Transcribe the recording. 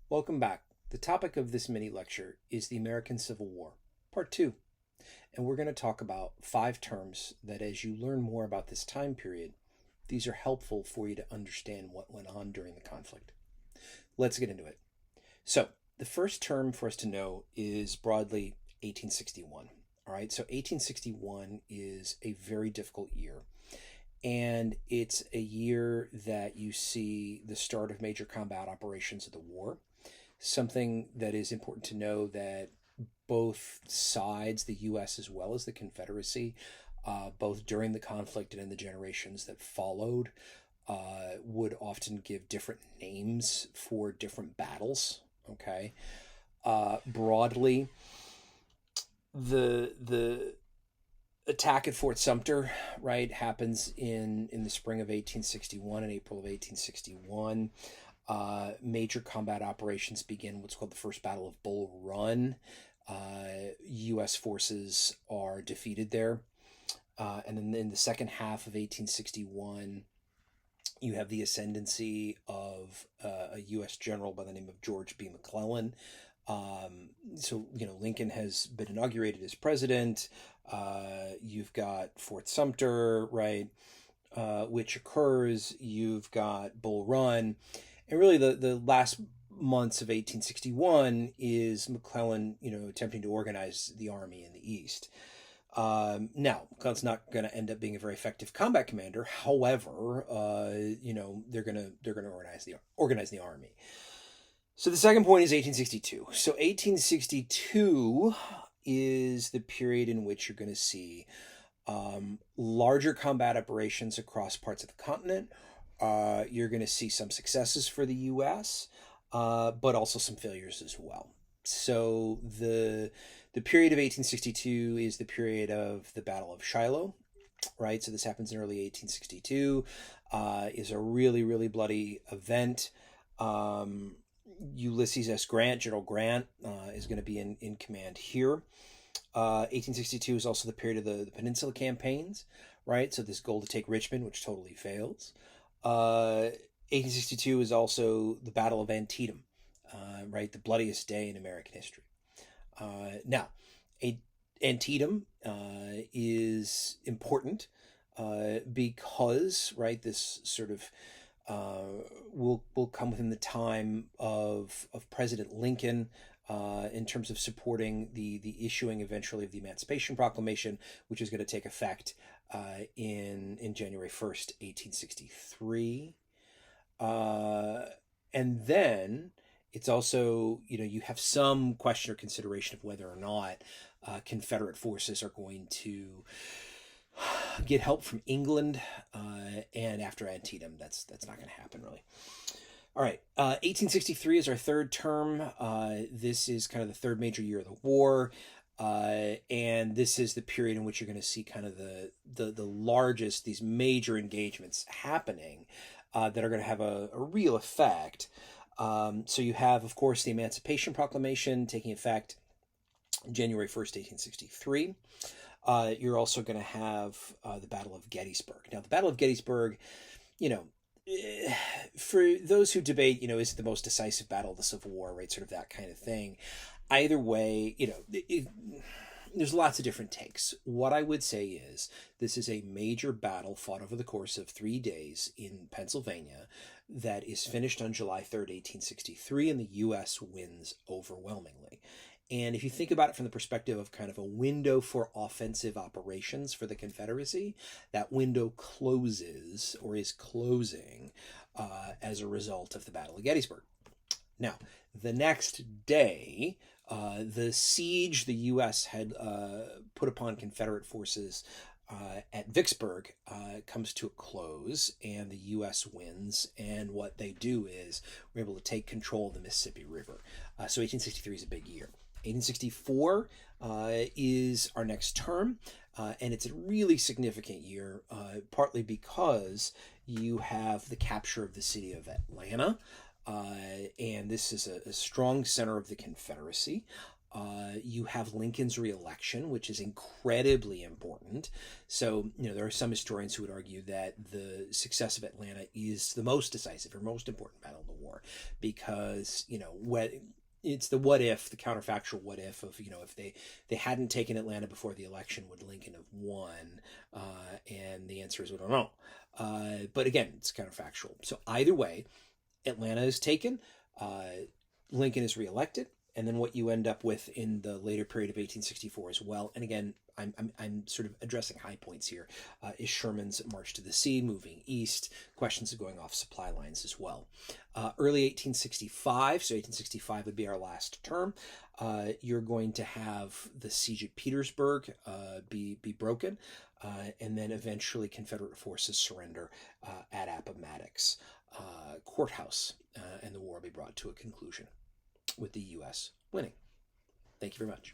Welcome back. The topic of this mini lecture is the American Civil War, Part 2. And we're going to talk about 5 terms that, as you learn more about this time period, these are helpful for you to understand what went on during the conflict. Let's get into it. So, the first term for us to know is broadly 1861. All right, so 1861 is a very difficult year. And it's a year that you see the start of major combat operations of the war. Something that is important to know that both sides, the U.S. as well as the Confederacy, both during the conflict and in the generations that followed, would often give different names for different battles. Okay, broadly, the attack at Fort Sumter, right, happens in the spring of 1861 and April of 1861. Major combat operations begin what's called the First Battle of Bull Run. U.S. forces are defeated there. And then in the second half of 1861, you have the ascendancy of a U.S. general by the name of George B. McClellan. Lincoln has been inaugurated as president. You've got Fort Sumter, right, which occurs. You've got Bull Run. And really the last months of 1861 is McClellan, attempting to organize the army in the East. Now, McClellan's not going to end up being a very effective combat commander. However, they're going to organize the army. So the second point is 1862. So 1862 is the period in which you're going to see larger combat operations across parts of the continent. You're going to see some successes for the U.S., but also some failures as well. So the period of 1862 is the period of the Battle of Shiloh, right? So this happens in early 1862. Is a really, really bloody event. Ulysses S. Grant, General Grant, is going to be in command here. 1862 is also the period of the Peninsula campaigns, right? So this goal to take Richmond, which totally fails. 1862 is also the Battle of Antietam, right? The bloodiest day in American history. Now, Antietam is important because, right, this sort of will come within the time of President Lincoln in terms of supporting the issuing eventually of the Emancipation Proclamation, which is going to take effect in January 1st, 1863. And then it's also, you have some question or consideration of whether or not Confederate forces are going to get help from England, and after Antietam, that's not going to happen really. All right, 1863 is our third term. This is kind of the third major year of the war, and this is the period in which you're going to see kind of the largest, these major engagements happening that are going to have a real effect. So you have, of course, the Emancipation Proclamation taking effect January 1st, 1863. You're also going to have the Battle of Gettysburg. Now, the Battle of Gettysburg, for those who debate, is it the most decisive battle of the Civil War, right? Sort of that kind of thing. Either way, there's lots of different takes. What I would say is this is a major battle fought over the course of 3 days in Pennsylvania that is finished on July 3rd, 1863, and the U.S. wins overwhelmingly. And if you think about it from the perspective of kind of a window for offensive operations for the Confederacy, that window closes or is closing as a result of the Battle of Gettysburg. Now, the next day, the siege the U.S. had put upon Confederate forces at Vicksburg comes to a close, and the U.S. wins. And what they do is we're able to take control of the Mississippi River. So 1863 is a big year. 1864 is our next term, and it's a really significant year, partly because you have the capture of the city of Atlanta, and this is a strong center of the Confederacy. You have Lincoln's reelection, which is incredibly important. So, there are some historians who would argue that the success of Atlanta is the most decisive or most important battle in the war because, it's the what if, the counterfactual what if of, if they hadn't taken Atlanta before the election, would Lincoln have won? And the answer is we don't know. But again, it's counterfactual. So either way, Atlanta is taken, Lincoln is reelected, and then what you end up with in the later period of 1864 as well. And again, I'm sort of addressing high points here. Is Sherman's march to the sea, moving east, questions of going off supply lines as well. Early 1865, so 1865 would be our last term. You're going to have the siege at Petersburg be broken, and then eventually Confederate forces surrender at Appomattox Courthouse, and the war will be brought to a conclusion with the U.S. winning. Thank you very much.